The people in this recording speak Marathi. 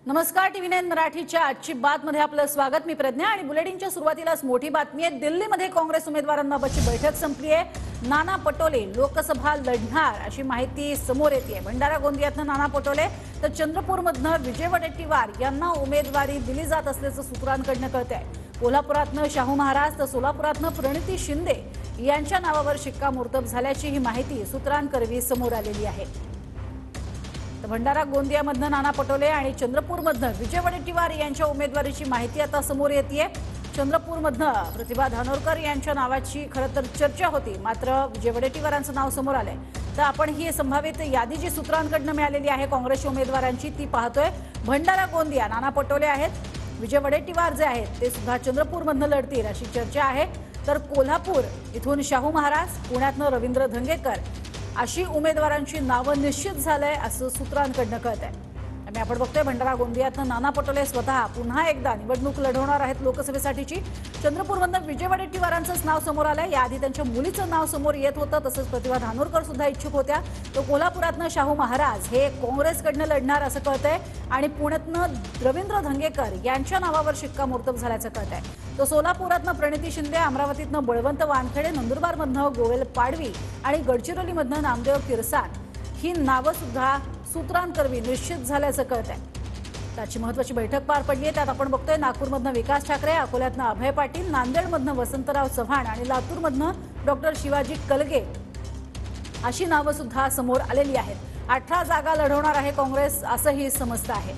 नमस्कार, टीव्ही 9 मराठीच्या आजची बातमध्ये आपलं स्वागत। मी प्रज्ञा आणि बुलेटिनच्या सुरुवातीलाच मोठी बातमी आहे। दिल्लीमध्ये काँग्रेस उमेदवारांबाबतची बैठक संपली आहे। नाना पटोले लोकसभा लढणार अशी माहिती समोर येते। भंडारा गोंदियातनं नाना पटोले तर चंद्रपूरमधनं विजय वडेट्टीवार यांना उमेदवारी दिली जात असल्याचं सूत्रांकडून कळतंय। कोल्हापुरातनं शाहू महाराज तर सोलापुरातनं प्रणिती शिंदे यांच्या नावावर शिक्कामोर्तब झाल्याची ही माहिती सूत्रांकरवी समोर आलेली आहे। भंडारा गोंदियामधनं नाना पटोले आणि चंद्रपूरमधनं विजय वडेट्टीवार यांच्या उमेदवारीची माहिती आता समोर येतेय। चंद्रपूरमधनं प्रतिभा धानोरकर यांच्या नावाची खरं तर चर्चा होती, मात्र विजय वडेट्टीवारांचं नाव समोर आलंय। तर आपण ही संभावित यादी जी सूत्रांकडून मिळालेली आहे काँग्रेसच्या उमेदवारांची ती पाहतोय। भंडारा गोंदिया नाना पटोले आहेत, विजय वडेट्टीवार जे आहेत ते सुद्धा चंद्रपूरमधनं लढतील अशी चर्चा आहे। तर कोल्हापूर इथून शाहू महाराज, पुण्यातनं रवींद्र धंगेकर अशी उमेदवारांची नावं निश्चित झालंय असं सूत्रांकडून कळतंय। आणि आपण बघतोय भंडारा गोंदियातनं नाना पटोले स्वतः पुन्हा एकदा निवडणूक लढवणार आहेत लोकसभेसाठीची। चंद्रपूरमधनं विजय वडेट्टीवारांचंच नाव समोर आलंय। याआधी त्यांच्या मुलीचं नाव समोर येत होतं, तसंच प्रतिभा धानोरकर सुद्धा इच्छुक होत्या। तो कोल्हापुरातनं शाहू महाराज हे काँग्रेसकडनं लढणार असं कळतंय आणि पुण्यातनं रवींद्र धंगेकर यांच्या नावावर शिक्कामोर्तब झाल्याचं कळतंय। तो सोलापुरातनं प्रणिती शिंदे, अमरावतीतनं बळवंत वानखेडे, नंदुरबारमधनं गोवेल पाडवी आणि गडचिरोलीमधनं नामदेव किरसाट ही नावं सुद्धा सूत्रांकरवी निश्चित झाल्याचं कळतंय। त्याची महत्त्वाची बैठक पार पडली आहे। त्यात आपण बघतोय नागपूरमधनं विकास ठाकरे, अकोल्यातनं अभय पाटील, नांदेडमधनं वसंतराव चव्हाण आणि लातूरमधनं डॉक्टर शिवाजी कलगे अशी नावं सुद्धा समोर आलेली आहेत। 18 जागा लढवणार आहे काँग्रेस असंही समजतं आहे।